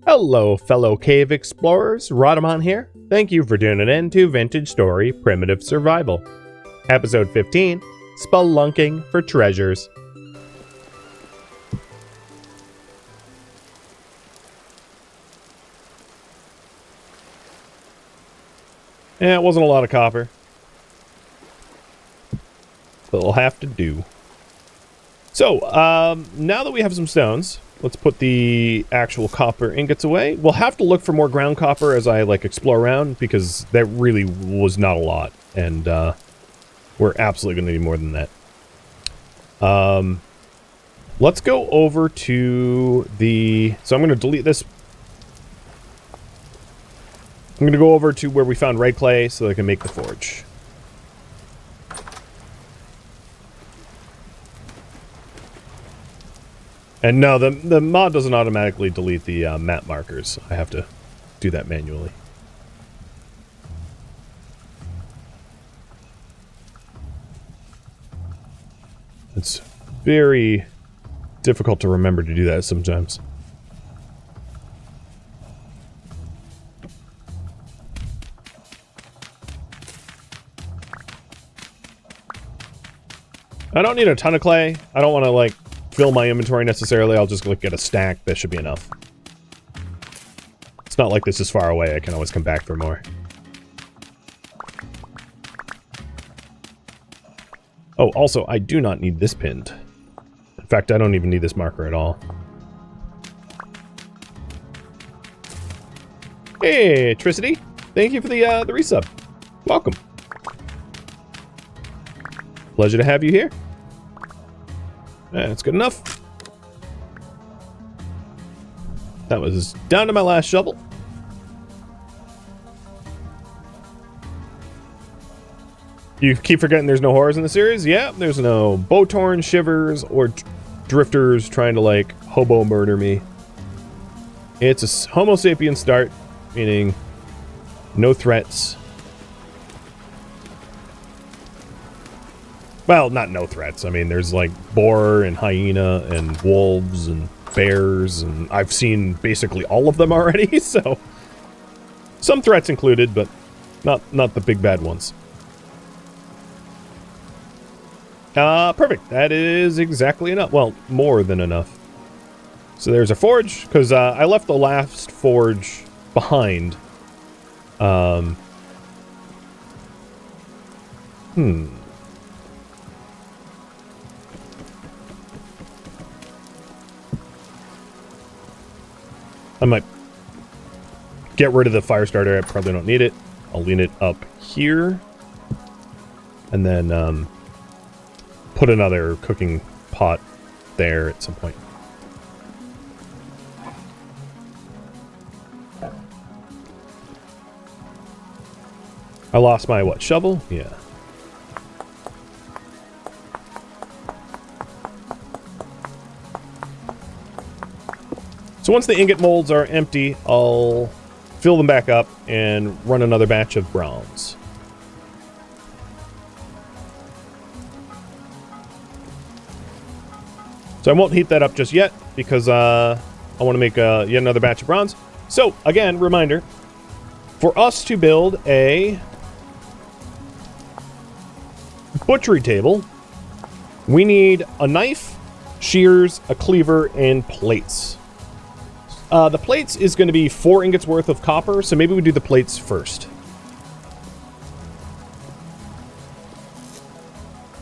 Hello, fellow cave explorers. Rodamon here. Thank you for tuning in to Vintage Story Primitive Survival. Episode 15, Spelunking for Treasures. Yeah, it wasn't a lot of copper. But it'll have to do. So, now that we have some stones, let's put the actual copper ingots away. We'll have to look for more ground copper as I, explore around, because that really was not a lot. And, we're absolutely going to need more than that. Let's go over to the... So I'm going to delete this. I'm going to go over to where we found red clay so I can make the forge. And no, the mod doesn't automatically delete the map markers. I have to do that manually. It's very difficult to remember to do that sometimes. I don't need a ton of clay. I don't want to, fill my inventory necessarily. I'll just get a stack. That should be enough. It's not like this is far away. I can always come back for more. Oh, also, I do not need this pinned. In fact, I don't even need this marker at all. Hey, Tricity. Thank you for the resub. Welcome. Pleasure to have you here. That's good enough. That was down to my last shovel. You keep forgetting there's no horrors in the series? Yeah, there's no Bowtorn, Shivers, or Drifters trying to, hobo murder me. It's a Homo Sapiens start, meaning no threats. Well, not no threats. I mean, there's boar and hyena and wolves and bears, and I've seen basically all of them already, so some threats included, but not the big bad ones. Perfect. That is exactly enough. Well, more than enough. So there's a forge, because I left the last forge behind. I might get rid of the fire starter. I probably don't need it. I'll lean it up here. And then put another cooking pot there at some point. I lost my, shovel? Yeah. So once the ingot molds are empty, I'll fill them back up and run another batch of bronze. So I won't heat that up just yet because I want to make yet another batch of bronze. So again, reminder, for us to build a butchery table, we need a knife, shears, a cleaver, and plates. The plates is going to be 4 ingots worth of copper, so maybe we do the plates first.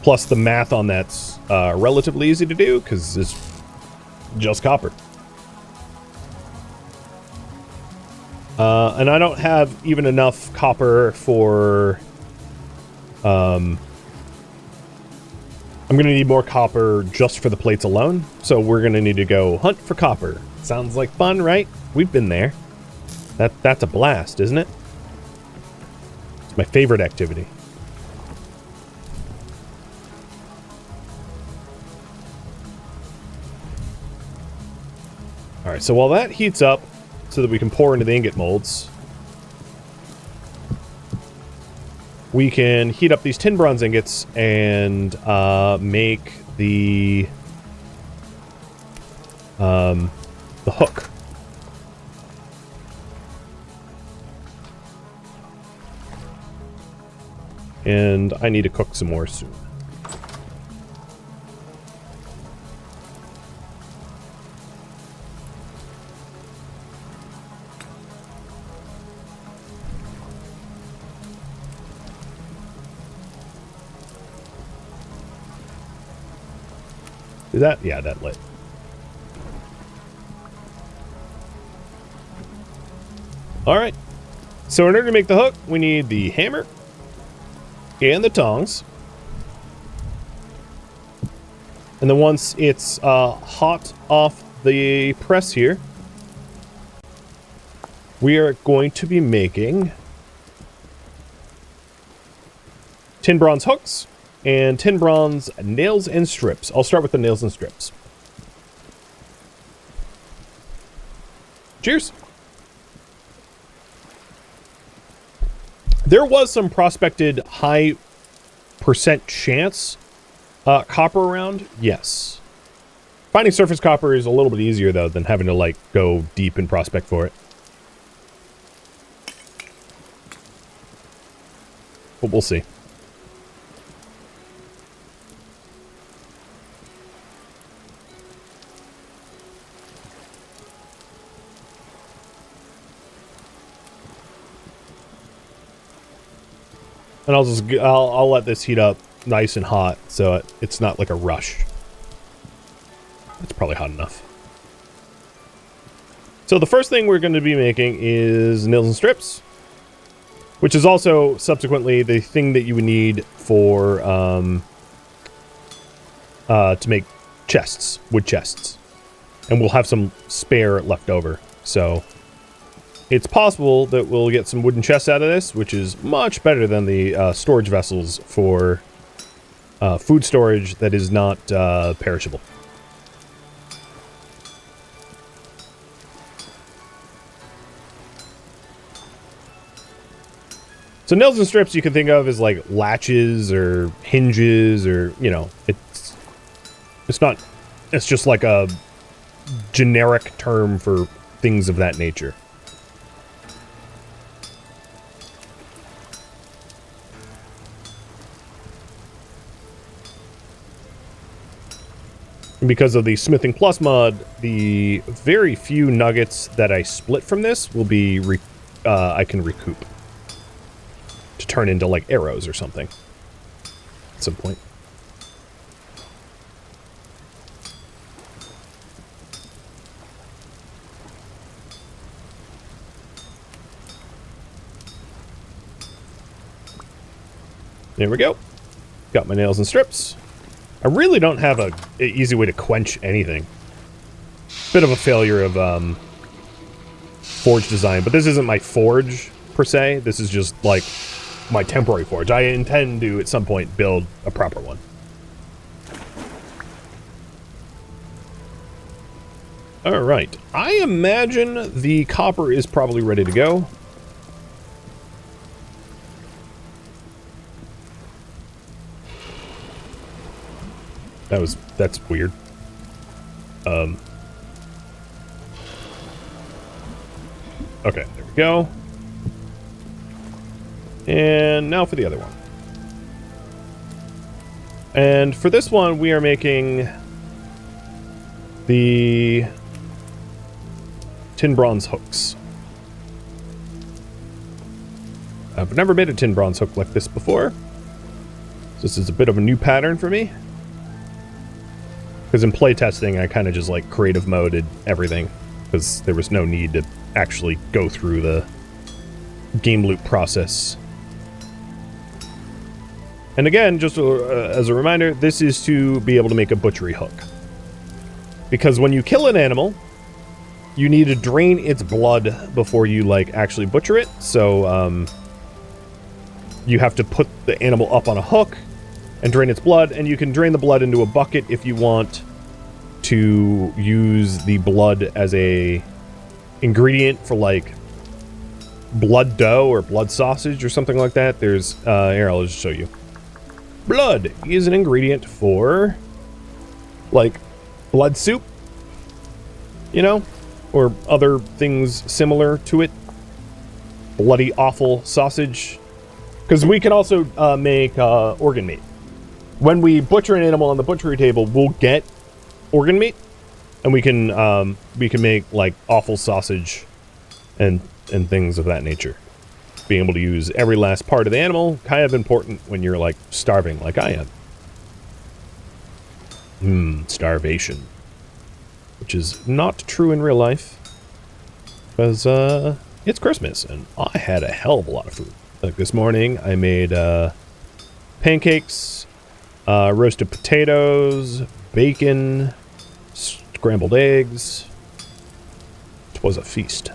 Plus, the math on that's relatively easy to do, because it's just copper. And I don't have even enough copper for... I'm going to need more copper just for the plates alone, so we're going to need to go hunt for copper. Sounds like fun, right? We've been there. That's a blast, isn't it? It's my favorite activity. Alright, so while that heats up so that we can pour into the ingot molds, we can heat up these tin bronze ingots and make the hook. And I need to cook some more soon. Did that? Yeah, that lit. Alright. So in order to make the hook, we need the hammer and the tongs. And then once it's hot off the press here, we are going to be making tin bronze hooks and tin bronze nails and strips. I'll start with the nails and strips. Cheers. There was some prospected high percent chance copper around, yes. Finding surface copper is a little bit easier though than having to like go deep and prospect for it. But we'll see. And I'll let this heat up nice and hot so it's not like a rush. It's probably hot enough. So the first thing we're going to be making is nails and strips, which is also subsequently the thing that you would need for to make chests, wood chests. And we'll have some spare left over. So it's possible that we'll get some wooden chests out of this, which is much better than the storage vessels for food storage that is not perishable. So nails and strips you can think of as like latches or hinges or, you know, it's just like a generic term for things of that nature. Because of the Smithing Plus mod, the very few nuggets that I split from this will be, I can recoup. To turn into, like, arrows or something. At some point. There we go. Got my nails and strips. I really don't have an easy way to quench anything. Bit of a failure of forge design, but this isn't my forge per se. This is just like my temporary forge. I intend to at some point build a proper one. All right, I imagine the copper is probably ready to go. That's weird. Okay, there we go. And now for the other one. And for this one, we are making the tin bronze hooks. I've never made a tin bronze hook like this before. So this is a bit of a new pattern for me. Because in playtesting, I kind of just like creative moded everything. Because there was no need to actually go through the game loop process. And again, just as a reminder, this is to be able to make a butchery hook. Because when you kill an animal, you need to drain its blood before you like actually butcher it. So you have to put the animal up on a hook and drain its blood, and you can drain the blood into a bucket if you want to use the blood as a ingredient for like blood dough or blood sausage or something like that. There's here, I'll just show you. Blood is an ingredient for like blood soup, you know, or other things similar to it. Bloody awful sausage. Because we can also make organ meat. When we butcher an animal on the butchery table, we'll get organ meat, and we can make like awful sausage and things of that nature. Being able to use every last part of the animal, kind of important when you're like starving like I am. Starvation. Which is not true in real life. Because it's Christmas and I had a hell of a lot of food. Like this morning I made pancakes, roasted potatoes, bacon, scrambled eggs. It was a feast.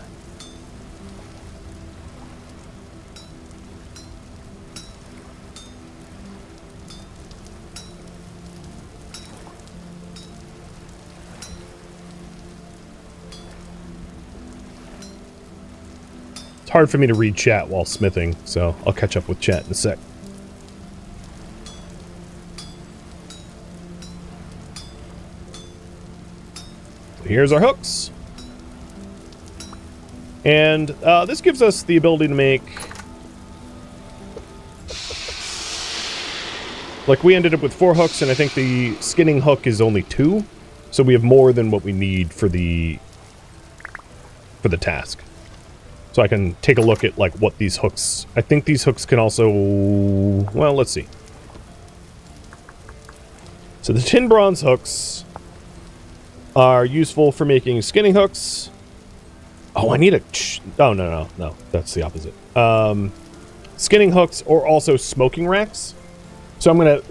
It's hard for me to read chat while smithing, so I'll catch up with chat in a sec. Here's our hooks. And this gives us the ability to make... Like, we ended up with 4 hooks, and I think the skinning hook is only 2. So we have more than what we need for the task. So I can take a look at, like, what these hooks... I think these hooks can also... Well, let's see. So the tin bronze hooks are useful for making skinning hooks. Oh, I need a... Oh, no. That's the opposite. Skinning hooks or also smoking racks. So I'm going to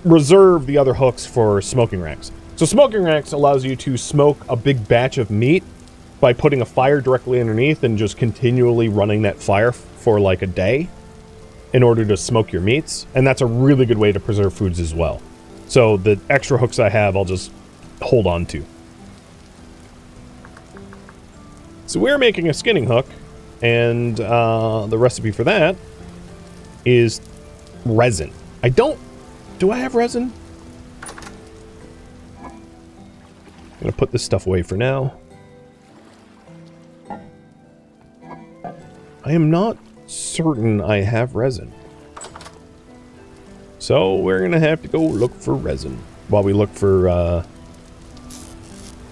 reserve the other hooks for smoking racks. So smoking racks allows you to smoke a big batch of meat by putting a fire directly underneath and just continually running that fire for like a day in order to smoke your meats. And that's a really good way to preserve foods as well. So the extra hooks I have, I'll just hold on to. So we're making a skinning hook, and the recipe for that is resin. Do I have resin? I'm gonna put this stuff away for now. I am not certain I have resin. So we're gonna have to go look for resin while we look for a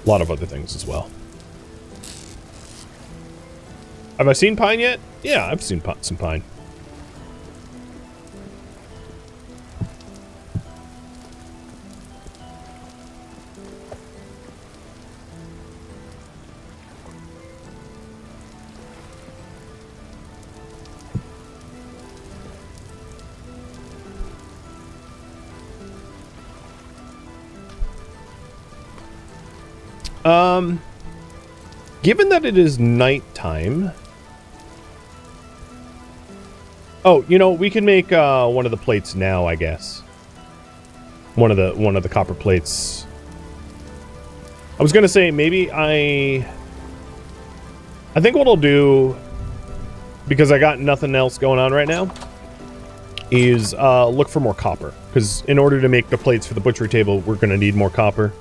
lot of other things as well. Have I seen pine yet? Yeah, I've seen some pine. Given that it is nighttime... Oh, you know, we can make one of the plates now, I guess. One of the copper plates. I was gonna say maybe I think what I'll do, because I got nothing else going on right now, is look for more copper. Because in order to make the plates for the butchery table, we're gonna need more copper.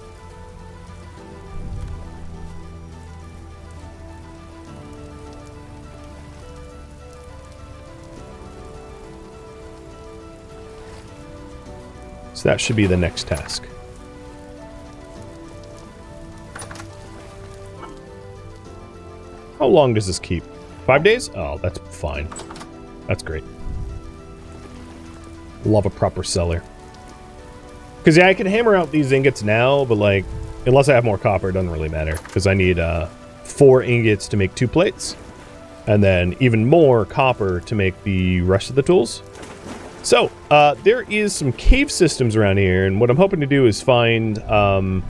So that should be the next task. How long does this keep? 5 days? Oh, that's fine. That's great. Love a proper cellar. Because, yeah, I can hammer out these ingots now, but, like, unless I have more copper, it doesn't really matter. Because I need 4 ingots to make 2 plates. And then even more copper to make the rest of the tools. So, there is some cave systems around here, and what I'm hoping to do is find some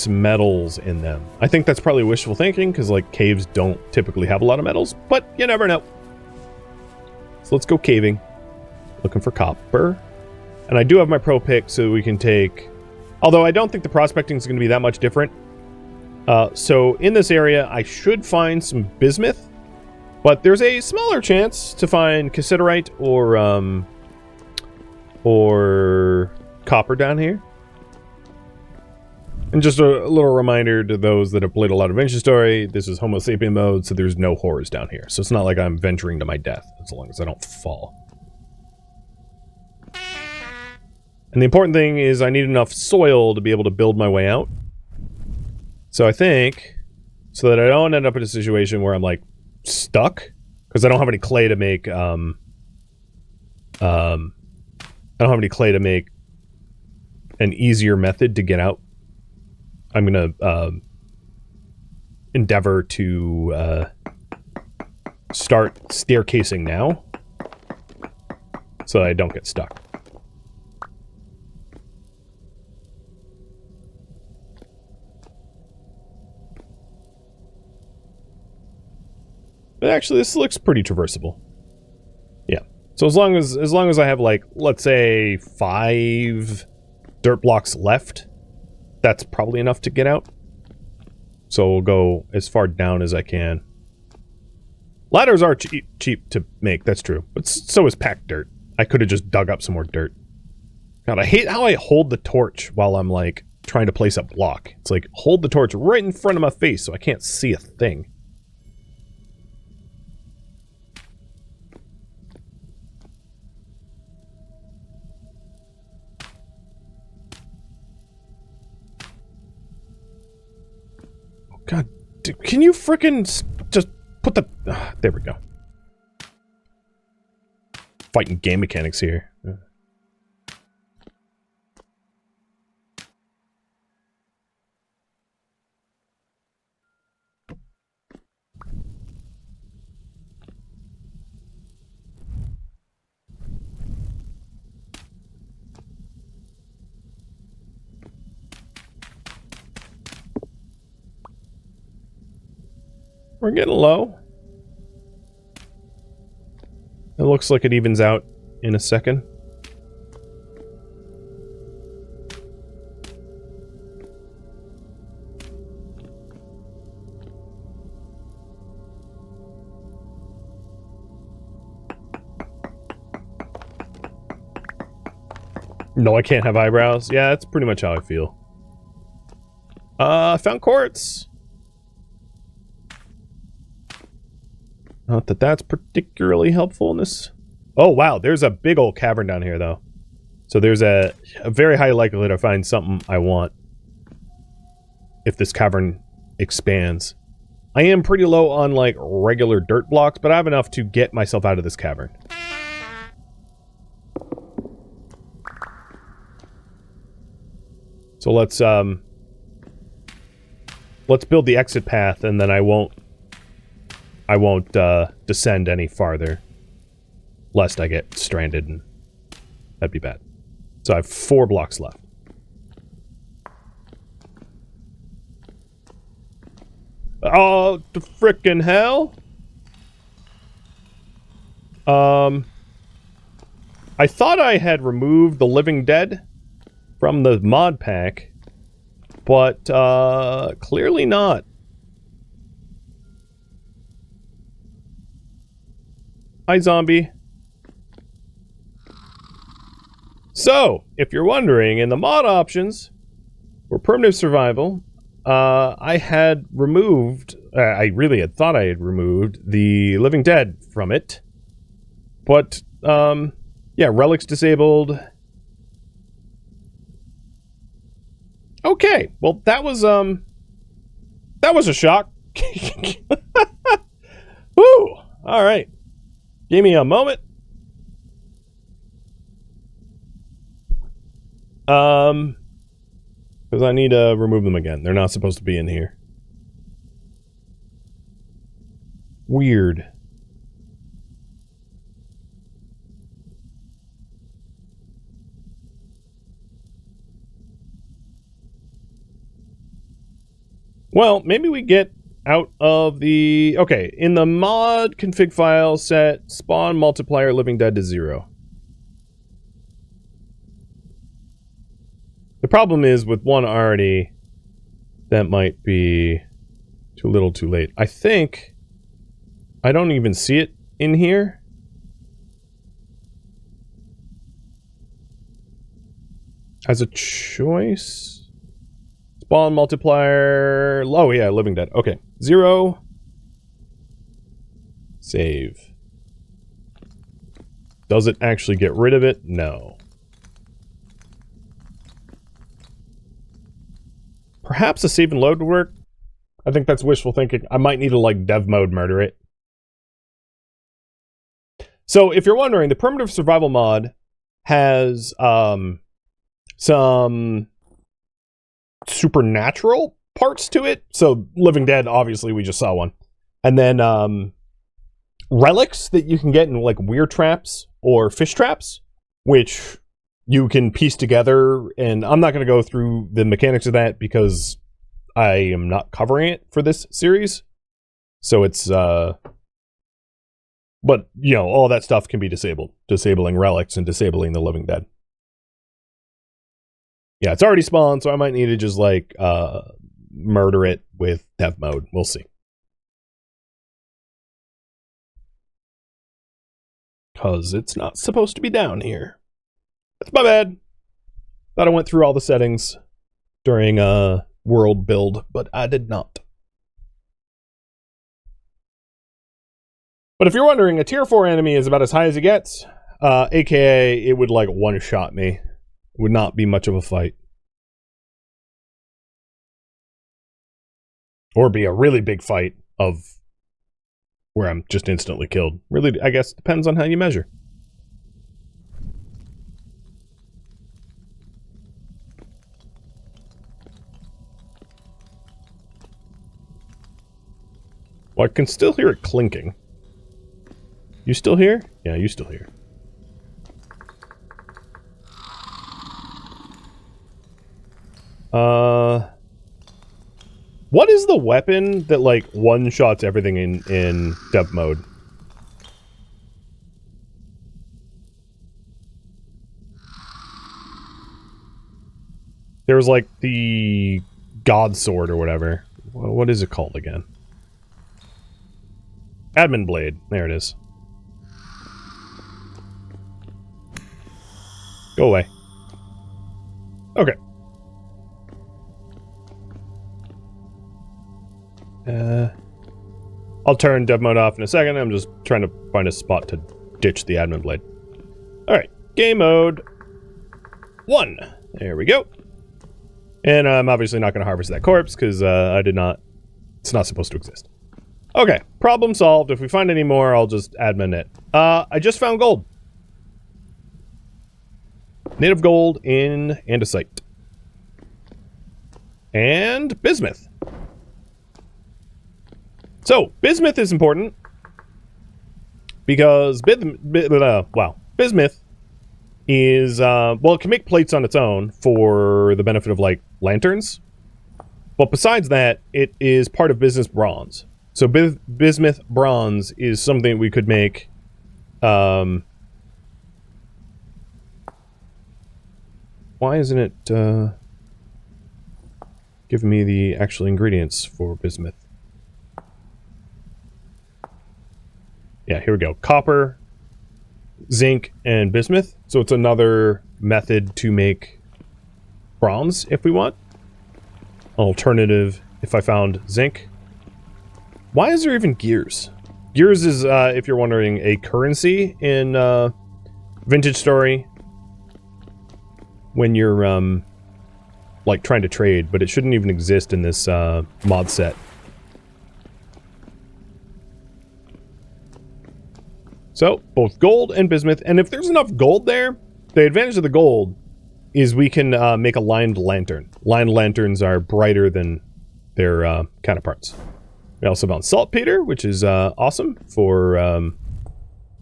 metals in them. I think that's probably wishful thinking, because, like, caves don't typically have a lot of metals, but you never know. So let's go caving. Looking for copper. And I do have my pro pick, so we can take... Although I don't think the prospecting is going to be that much different. So in this area, I should find some bismuth. But there's a smaller chance to find cassiterite or copper down here. And just a little reminder to those that have played a lot of Adventure Story, this is Homo Sapien mode, so there's no horrors down here. So it's not like I'm venturing to my death, as long as I don't fall. And the important thing is I need enough soil to be able to build my way out. So I think, so that I don't end up in a situation where I'm, like, stuck, because I don't have any clay to make, I don't have any clay to make an easier method to get out. I'm gonna endeavor to start staircasing now, so I don't get stuck. But actually, this looks pretty traversable. Yeah. So as long as I have, like, let's say 5 dirt blocks left, that's probably enough to get out. So we'll go as far down as I can. Ladders are cheap to make, that's true. But so is packed dirt. I could have just dug up some more dirt. God, I hate how I hold the torch while I'm, like, trying to place a block. It's like, hold the torch right in front of my face so I can't see a thing. God, dude, can you frickin' just put the... there we go. Fighting game mechanics here. We're getting low. It looks like it evens out in a second. No, I can't have eyebrows. Yeah, that's pretty much how I feel. I found quartz. Not that that's particularly helpful in this. Oh, wow. There's a big old cavern down here, though. So there's a very high likelihood I find something I want if this cavern expands. I am pretty low on, like, regular dirt blocks, but I have enough to get myself out of this cavern. So let's build the exit path, and then I won't descend any farther, lest I get stranded, and that'd be bad. So I have 4 blocks left. Oh, the frickin' hell! I thought I had removed the living dead from the mod pack, but clearly not. Hi, zombie. So, if you're wondering, in the mod options for primitive survival, I had removed, I really had thought I had removed the living dead from it. But, yeah, relics disabled. Okay, well, that was a shock. Woo! Alright. Give me a moment. Because I need to remove them again. They're not supposed to be in here. Weird. Well, maybe we get out of the... Okay, in the mod config file, set spawn multiplier living dead to 0. The problem is, with one already, that might be too little too late. I think I don't even see it in here. As a choice, Spawn multiplier. Oh, yeah, living dead. Okay. 0. Save. Does it actually get rid of it? No. Perhaps a save and load would work. I think that's wishful thinking. I might need to, like, dev mode murder it. So, if you're wondering, the primitive survival mod has, some supernatural parts to it. So, Living Dead, obviously, we just saw one. And then, relics that you can get in, like, weird traps or fish traps, which you can piece together. And I'm not going to go through the mechanics of that because I am not covering it for this series. So it's, but, you know, all that stuff can be disabled. Disabling relics and disabling the Living Dead. Yeah, it's already spawned, so I might need to just, like, murder it with dev mode. We'll see. Because it's not supposed to be down here. That's my bad. Thought I went through all the settings during world build, but I did not. But if you're wondering, a tier 4 enemy is about as high as it gets. AKA, it would, like, one-shot me. It would not be much of a fight. Or be a really big fight of where I'm just instantly killed. Really, I guess, depends on how you measure. Well, I can still hear it clinking. You still here? Yeah, you still here. What is the weapon that, like, one-shots everything in dev mode? There's, like, the God Sword or whatever. What is it called again? Admin Blade. There it is. Go away. Okay. I'll turn dev mode off in a second. I'm just trying to find a spot to ditch the admin blade. Alright, game mode 1. There we go. And I'm obviously not going to harvest that corpse because I did not... It's not supposed to exist. Okay, problem solved. If we find any more, I'll just admin it. I just found gold. Native gold in andesite. And bismuth. So, bismuth is important because bismuth is, well, it can make plates on its own for the benefit of, like, lanterns. But besides that, it is part of bismuth bronze. So, bismuth bronze is something we could make, why isn't it, giving me the actual ingredients for bismuth? Yeah, here we go. Copper, zinc, and bismuth. So it's another method to make bronze if we want. Alternative if I found zinc. Why is there even gears? Gears is, if you're wondering, a currency in Vintage Story when you're, like, trying to trade, but it shouldn't even exist in this mod set. So, both gold and bismuth, and if there's enough gold there, the advantage of the gold is we can make a lined lantern. Lined lanterns are brighter than their counterparts. We also found saltpeter, which is awesome for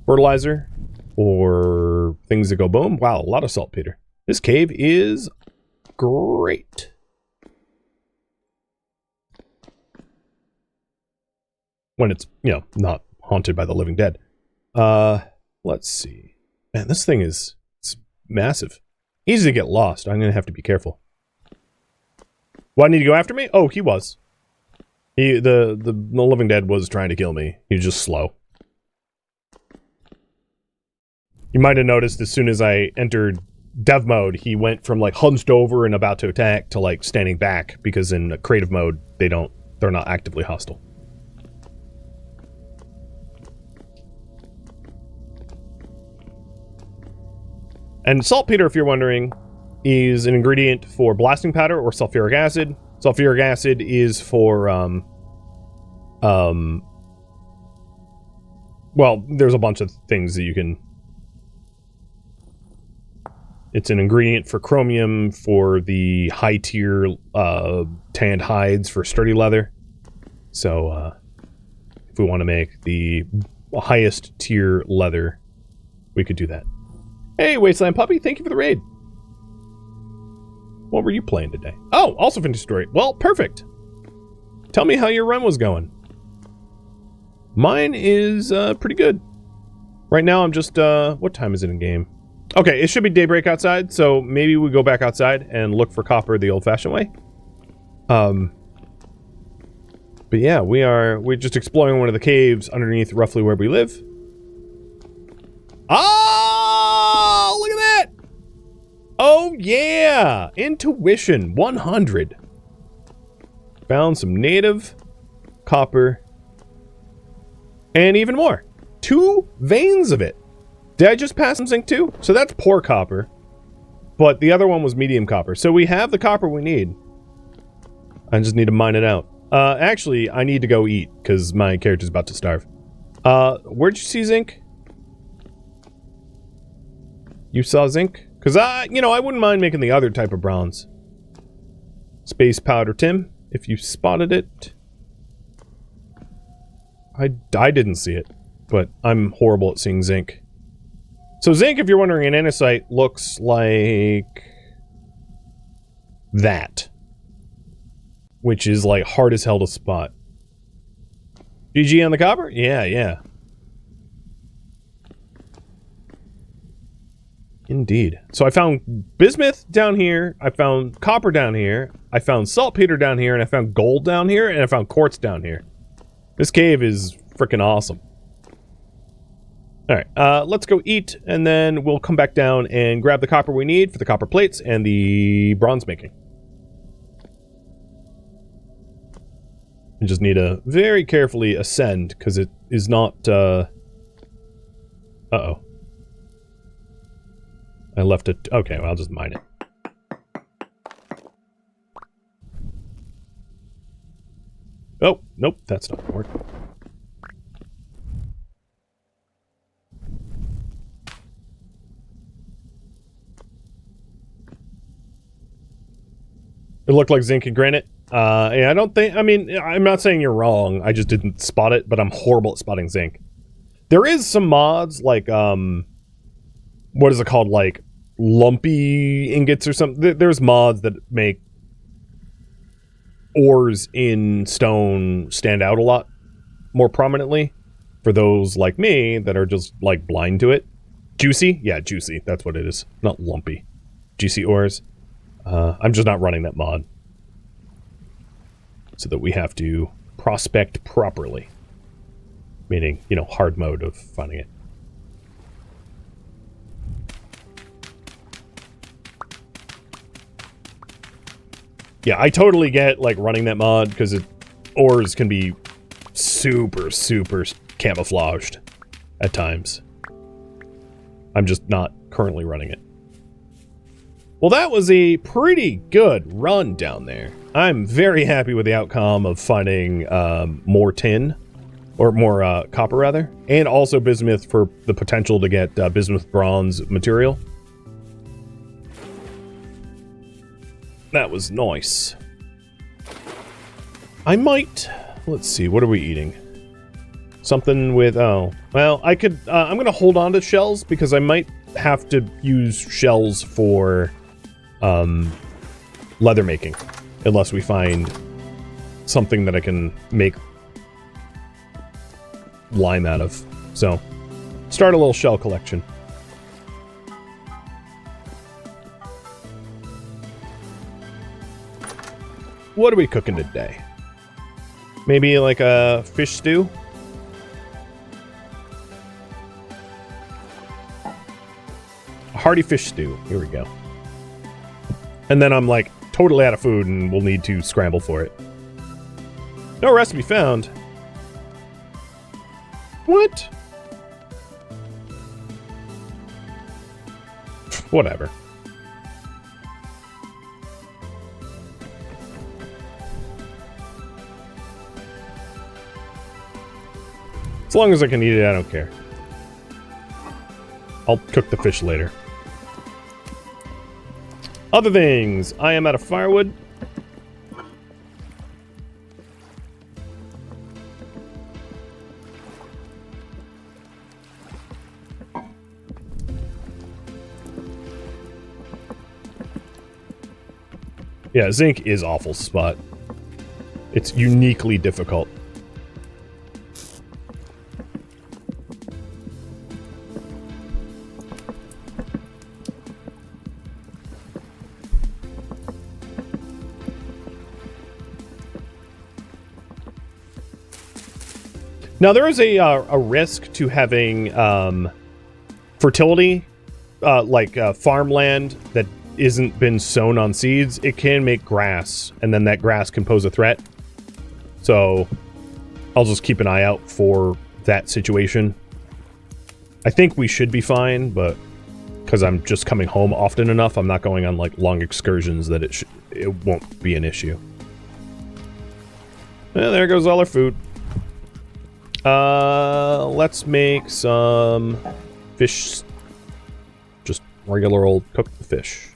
fertilizer or things that go boom. Wow, a lot of saltpeter. This cave is great. When it's, you know, not haunted by the living dead. Let's see. Man, this thing is massive. Easy to get lost. I'm gonna have to be careful. Why need to go after me? Oh, he was. The living dead was trying to kill me. He was just slow. You might have noticed as soon as I entered dev mode, he went from like hunched over and about to attack to like standing back, because in creative mode, they're not actively hostile. And saltpeter, if you're wondering, is an ingredient for blasting powder or sulfuric acid. Sulfuric acid is for, well, there's a bunch of things that you can... It's an ingredient for chromium, for the high-tier tanned hides for sturdy leather. So, if we want to make the highest tier leather, we could do that. Hey, Wasteland Puppy, thank you for the raid. What were you playing today? Oh, also finished story. Well, perfect. Tell me how your run was going. Mine is pretty good. Right now I'm just, what time is it in game? Okay, it should be daybreak outside, so maybe we go back outside and look for copper the old-fashioned way. But yeah, we're just exploring one of the caves underneath roughly where we live. Oh, look at that! Oh yeah! Intuition 100. Found some native copper. And even more. 2 veins of it. Did I just pass some zinc too? So that's poor copper. But the other one was medium copper. So we have the copper we need. I just need to mine it out. Actually, I need to go eat, because my character's about to starve. Where'd you see zinc? You saw zinc? Because I wouldn't mind making the other type of bronze. Space powder Tim, if you spotted it. I didn't see it, but I'm horrible at seeing zinc. So zinc, if you're wondering, in andesite looks like that. Which is like hard as hell to spot. GG on the copper? Yeah, yeah. Indeed. So I found bismuth down here, I found copper down here, I found saltpeter down here, and I found gold down here, and I found quartz down here. This cave is freaking awesome. Alright, let's go eat, and then we'll come back down and grab the copper we need for the copper plates and the bronze making. I just need to very carefully ascend, because it is not, uh-oh. I left it... Okay, well, I'll just mine it. Oh, nope, that's not gonna work. It looked like zinc and granite. Yeah, I don't think... I mean, I'm not saying you're wrong. I just didn't spot it, but I'm horrible at spotting zinc. There is some mods, like, what is it called? Like, lumpy ingots or something. There's mods that make ores in stone stand out a lot more prominently for those like me that are just, like, blind to it. Juicy? Yeah, juicy. That's what it is. Not lumpy. Juicy ores. I'm just not running that mod. So that we have to prospect properly. Meaning, you know, hard mode of finding it. Yeah, I totally get, like, running that mod, because ores can be super, super camouflaged at times. I'm just not currently running it. Well, that was a pretty good run down there. I'm very happy with the outcome of finding more tin, or more copper rather, and also bismuth for the potential to get bismuth bronze material. That was nice. I might... Let's see, what are we eating? Something with... Oh, well, I could... I'm gonna hold on to shells, because I might have to use shells for... leather making, unless we find something that I can make lime out of. So, start a little shell collection. What are we cooking today? Maybe like a fish stew? hearty fish stew. Here we go. And then I'm like totally out of food and we'll need to scramble for it. No recipe found. What? Whatever. As long as I can eat it, I don't care. I'll cook the fish later. Other things. I am out of firewood. Yeah, zinc is awful spot. It's uniquely difficult. Now, there is a risk to having fertility, like farmland that isn't been sown on seeds. It can make grass, and then that grass can pose a threat. So I'll just keep an eye out for that situation. I think we should be fine, but because I'm just coming home often enough, I'm not going on like long excursions that it won't be an issue. Well, there goes all our food. Let's make some fish. Just regular old cooked fish.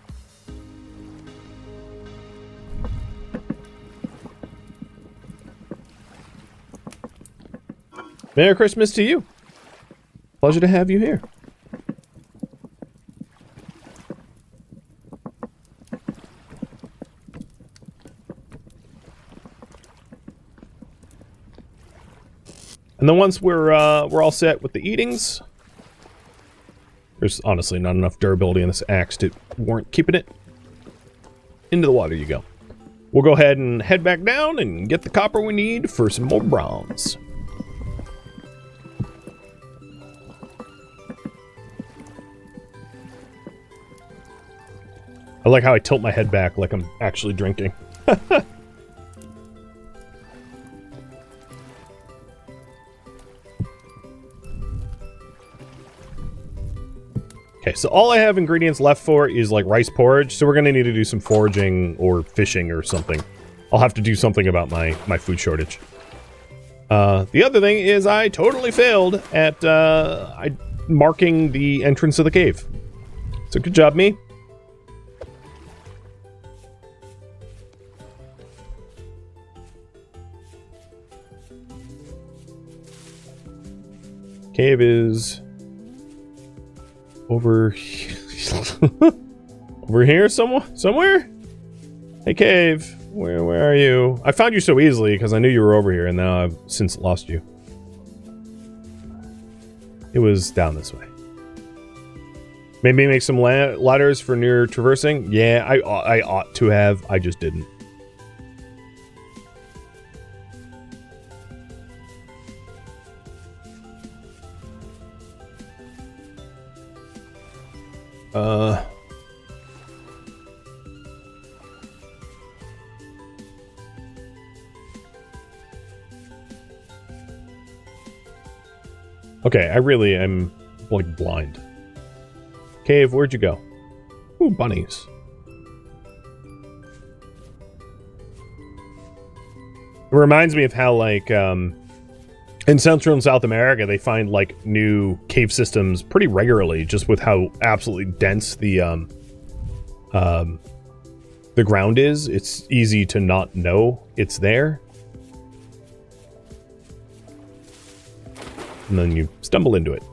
Merry Christmas to you. Pleasure to have you here. And then once we're all set with the eatings, there's honestly not enough durability in this axe to warrant keeping it. Into the water you go. We'll go ahead and head back down and get the copper we need for some more bronze. I like how I tilt my head back like I'm actually drinking. Okay, so all I have ingredients left for is like rice porridge, so we're gonna need to do some foraging or fishing or something. I'll have to do something about my food shortage. The other thing is I totally failed at marking the entrance to the cave. So good job, me. Cave is over over here somewhere? Hey, cave, where are you? I found you so easily because I knew you were over here, and now I've since lost you. It was down this way. Maybe make some ladders for near traversing. Yeah, I ought to have. I just didn't. Okay, I really am, like, blind. Cave, where'd you go? Ooh, bunnies. It reminds me of how, like, in Central and South America, they find, like, new cave systems pretty regularly, just with how absolutely dense the ground is. It's easy to not know it's there. And then you stumble into it.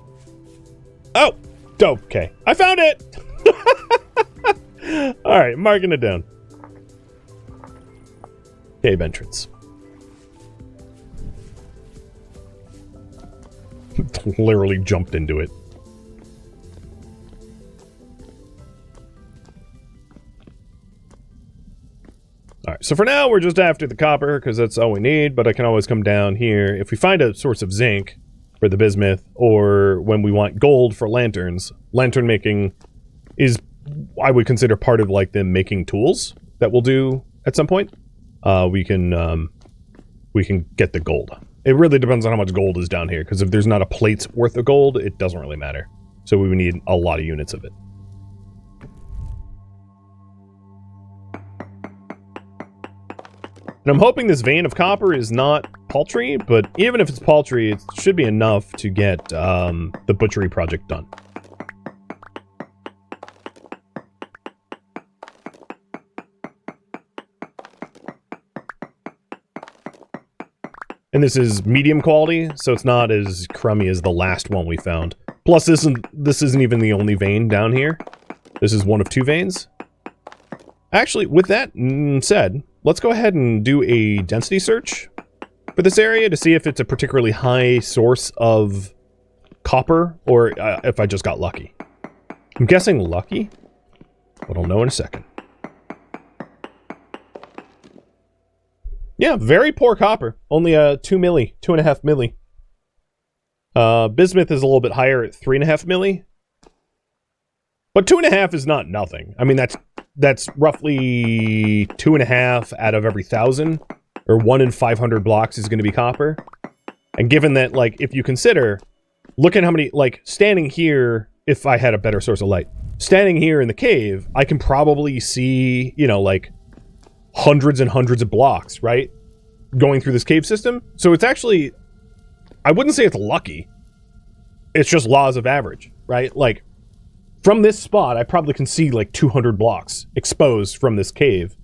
Oh! Okay. I found it! Alright, marking it down. Cave entrance. Literally jumped into it. Alright, so for now we're just after the copper, because that's all we need, but I can always come down here. If we find a source of zinc for the bismuth, or when we want gold for lanterns, lantern making is, I would consider part of like them making tools that we'll do at some point. We can get the gold. It really depends on how much gold is down here, because if there's not a plate's worth of gold, it doesn't really matter. So we would need a lot of units of it. And I'm hoping this vein of copper is not paltry, but even if it's paltry, it should be enough to get the butchery project done. And this is medium quality, so it's not as crummy as the last one we found. Plus, this isn't even the only vein down here. This is one of 2 veins. Actually, with that said, let's go ahead and do a density search for this area to see if it's a particularly high source of copper, or if I just got lucky. I'm guessing lucky, but I'll know in a second. Yeah, very poor copper. Only 2 milli, 2.5 milli. Bismuth is a little bit higher at 3.5 milli. But 2.5 is not nothing. I mean, that's roughly 2.5 out of every 1,000, or 1 in 500 blocks is going to be copper. And given that, like, if you consider, look at how many, like, standing here, if I had a better source of light, standing here in the cave, I can probably see, you know, like, hundreds and hundreds of blocks, right? Going through this cave system. So it's actually, I wouldn't say it's lucky. It's just laws of average, right? Like, from this spot, I probably can see like 200 blocks exposed from this cave.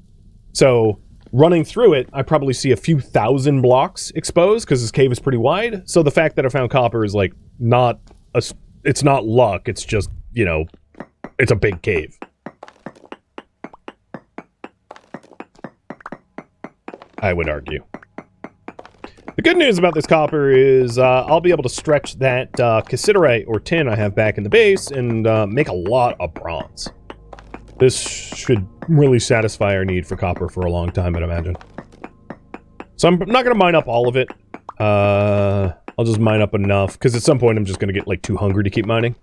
So running through it, I probably see a few thousand blocks exposed because this cave is pretty wide. So the fact that I found copper is like it's not luck. It's just, you know, it's a big cave. I would argue. The good news about this copper is I'll be able to stretch that cassiterite or tin I have back in the base and make a lot of bronze. This should really satisfy our need for copper for a long time, I'd imagine. So I'm not going to mine up all of it. I'll just mine up enough, because at some point I'm just going to get like too hungry to keep mining.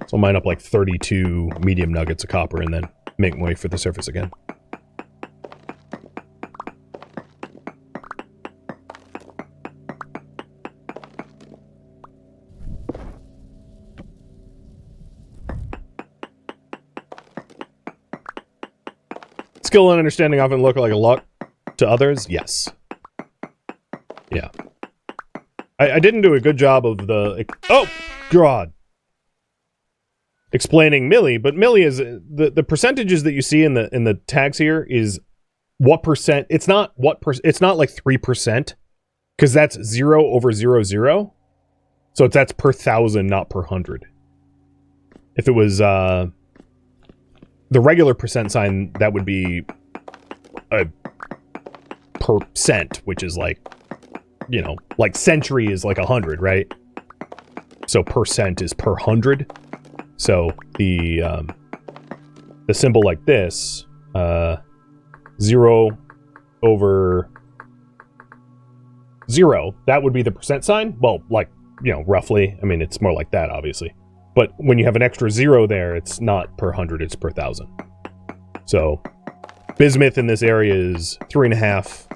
So I'll mine up like 32 medium nuggets of copper and then make my way for the surface again. Skill and understanding often look like a luck to others. Yes. Yeah. I didn't do a good job of the... Oh, God. Explaining milli, but milli is... The percentages that you see in the tags here is what percent... It's not what it's not like 3%, because that's 0 over 0, 0. So that's per 1,000, not per 100. If it was... the regular percent sign, that would be a percent, which is like, you know, like century is like 100, right? So percent is per 100. So the symbol like this, 0 over 0, that would be the percent sign. Well, like, you know, roughly. I mean, it's more like that, obviously. But when you have an extra 0 there, it's not per 100, it's per 1,000. So, bismuth in this area is 3.5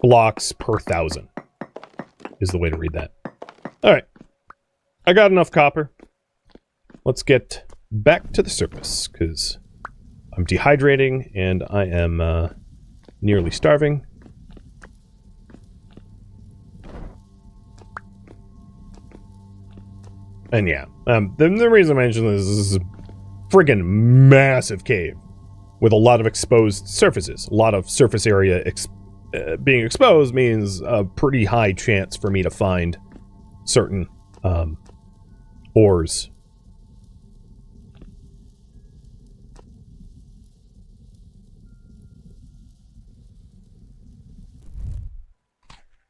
blocks per 1,000, is the way to read that. Alright. I got enough copper. Let's get back to the surface, because I'm dehydrating and I am nearly starving. And yeah, the reason I mentioned this is a friggin' massive cave with a lot of exposed surfaces. A lot of surface area being exposed means a pretty high chance for me to find certain ores.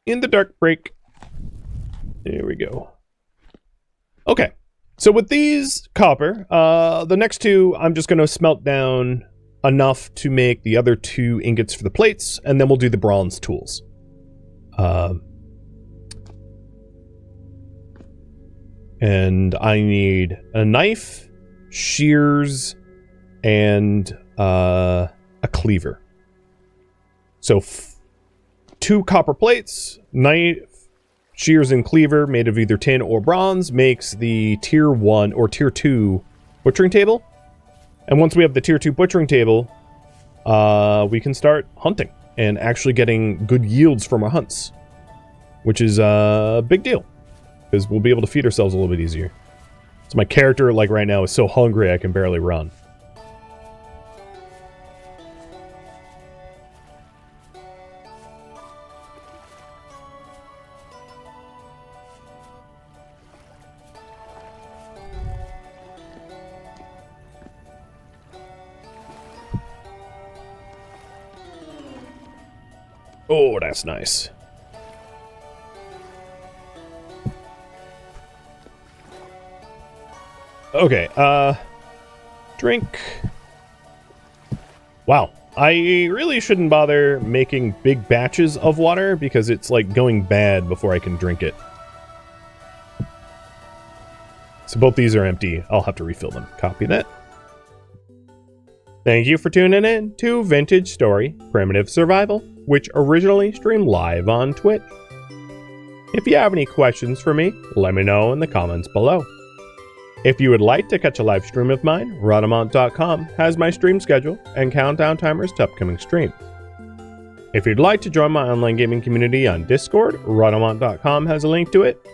In the dark break. There we go. Okay, so with these copper, the next two, I'm just going to smelt down enough to make the other 2 ingots for the plates, and then we'll do the bronze tools. And I need a knife, shears, and a cleaver. So 2 copper plates, knife, shears, and cleaver made of either tin or bronze makes the tier 1 or tier 2 butchering table. And once we have the tier 2 butchering table, we can start hunting and actually getting good yields from our hunts, which is a big deal because we'll be able to feed ourselves a little bit easier. So my character, like right now, is so hungry I can barely run. Oh, that's nice. Okay, drink. Wow, I really shouldn't bother making big batches of water because it's like going bad before I can drink it. So both these are empty. I'll have to refill them. Copy that. Thank you for tuning in to Vintage Story Primitive Survival, which originally streamed live on Twitch. If you have any questions for me, let me know in the comments below. If you would like to catch a live stream of mine, Rhodamont.com has my stream schedule and countdown timers to upcoming streams. If you'd like to join my online gaming community on Discord, Rhodamont.com has a link to it,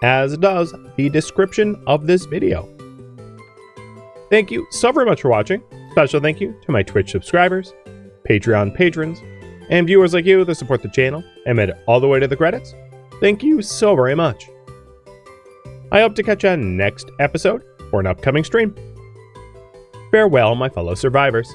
as does the description of this video. Thank you so very much for watching. Special thank you to my Twitch subscribers, Patreon patrons, and viewers like you that support the channel and made it all the way to the credits. Thank you so very much. I hope to catch you on next episode for an upcoming stream. Farewell, my fellow survivors.